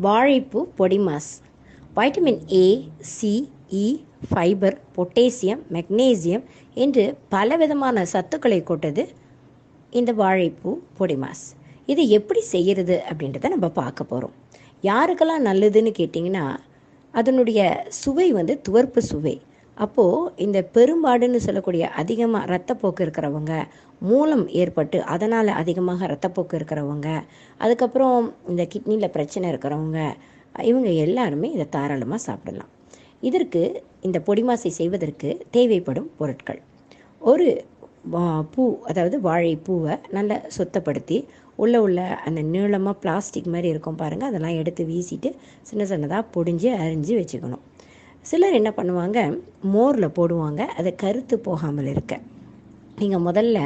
வாழைப்பூ பொடிமாஸ். Vitamin A, C, E, fibre, potassium, magnesium என்று பலவிதமான சத்துக்களை கொண்டது இந்த வாழைப்பூ பொடிமாஸ். இது எப்படி செய்கிறது அப்படின்றத நம்ம பார்க்க போகிறோம். யாருக்கெல்லாம் நல்லதுன்னு கேட்டிங்கன்னா, அதனுடைய சுவை துவர்ப்பு சுவை. அப்போது இந்த பெரும்பாடுன்னு சொல்லக்கூடிய அதிகமாக இரத்தப்போக்கு இருக்கிறவங்க, மூலம் ஏற்பட்டு அதனால் அதிகமாக இரத்தப்போக்கு இருக்கிறவங்க, அதுக்கப்புறம் இந்த கிட்னியில் பிரச்சனை இருக்கிறவங்க, இவங்க எல்லாருமே இதை தாராளமாக சாப்பிடலாம். இதற்கு இந்த பொடிமாஸை செய்வதற்கு தேவைப்படும் பொருட்கள்: ஒரு பூ, அதாவது வாழைப்பூவை நல்லா சுத்தப்படுத்தி உள்ள அந்த நீளமாக பிளாஸ்டிக் மாதிரி இருக்கும் பாருங்கள், அதெல்லாம் எடுத்து வீசிட்டு சின்ன சின்னதாக பொடிஞ்சு அரிஞ்சு வச்சுக்கணும். சிலர் என்ன பண்ணுவாங்க, மோரில் போடுவாங்க, அதை கருத்து போகாமல் இருக்க. நீங்கள் முதல்ல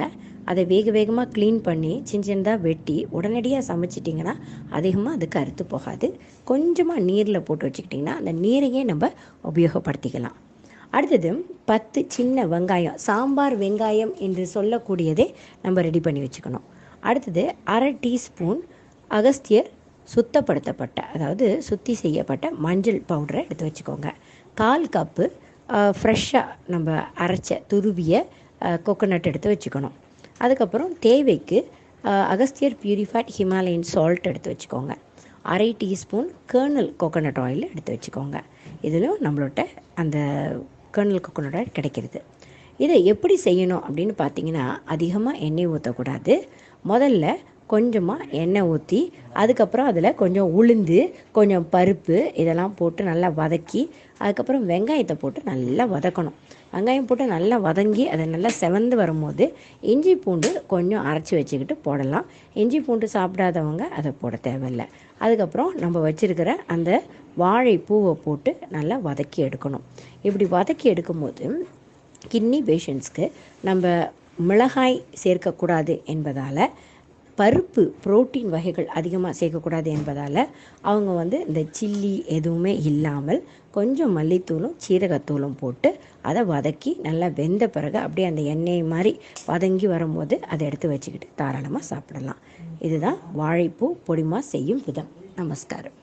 அதை வேகமாக க்ளீன் பண்ணி சின்னதாக வெட்டி உடனடியாக சமைச்சிட்டிங்கன்னா அதிகமாக அது கருத்து போகாது. கொஞ்சமாக நீரில் போட்டு வச்சுக்கிட்டிங்கன்னா அந்த நீரையே நம்ம உபயோகப்படுத்திக்கலாம். அடுத்தது 10 சின்ன வெங்காயம், சாம்பார் வெங்காயம் என்று சொல்லக்கூடியதை நம்ம ரெடி பண்ணி வச்சுக்கணும். அடுத்தது 1/2 டீஸ்பூன் அகஸ்தியர் சுத்தப்படுத்தப்பட்ட, அதாவது சுத்தி செய்யப்பட்ட மஞ்சள் பவுடரை எடுத்து வச்சுக்கோங்க. 1/4 கப்பு ஃப்ரெஷ்ஷாக நம்ம அரைச்ச துருவிய கோகோனட் எடுத்து வச்சுக்கணும். அதுக்கப்புறம் தேவைக்கு அகஸ்தியர் பியூரிஃபைட் ஹிமாலயன் சால்ட் எடுத்து வச்சுக்கோங்க. 1/2 டீஸ்பூன் கர்னல் கோகோனட் ஆயில் எடுத்து வச்சுக்கோங்க. இதிலும் நம்மளோட அந்த கர்னல் கோகோனட் ஆயில் கிடைக்கிறது. இதை எப்படி செய்யணும் அப்படின்னு பார்த்தீங்கன்னா, அதிகமாக எண்ணெய் ஊற்றக்கூடாது. முதல்ல கொஞ்சமாக எண்ணெய் ஊற்றி, அதுக்கப்புறம் அதில் கொஞ்சம் உளுந்து, கொஞ்சம் பருப்பு இதெல்லாம் போட்டு நல்லா வதக்கி, அதுக்கப்புறம் வெங்காயத்தை போட்டு நல்லா வதக்கணும். வெங்காயம் போட்டு நல்லா வதங்கி அதை நல்லா செவந்து வரும்போது இஞ்சி பூண்டு கொஞ்சம் அரைச்சி வச்சுக்கிட்டு போடலாம். இஞ்சி பூண்டு சாப்பிடாதவங்க அதை போட தேவையில்லை. அதுக்கப்புறம் நம்ம வச்சுருக்கிற அந்த வாழைப்பூவை போட்டு நல்லா வதக்கி எடுக்கணும். இப்படி வதக்கி எடுக்கும்போது கிட்னி பேஷண்ட்ஸ்க்கு நம்ம மிளகாய் சேர்க்கக்கூடாது என்பதால், பருப்பு புரோட்டீன் வகைகள் அதிகமாக சேர்க்கக்கூடாது என்பதால் அவங்க இந்த சில்லி எதுவுமே இல்லாமல் கொஞ்சம் மல்லித்தூளும் சீரகத்தூளும் போட்டு அதை வதக்கி நல்லா வெந்த பிறகு அப்படியே அந்த எண்ணெய் மாதிரி வதங்கி வரும்போது அதை எடுத்து வச்சுக்கிட்டு தாராளமாக சாப்பிடலாம். இதுதான் வாழைப்பூ பொடிமாஸ் செய்யும் விதம். நமஸ்காரம்.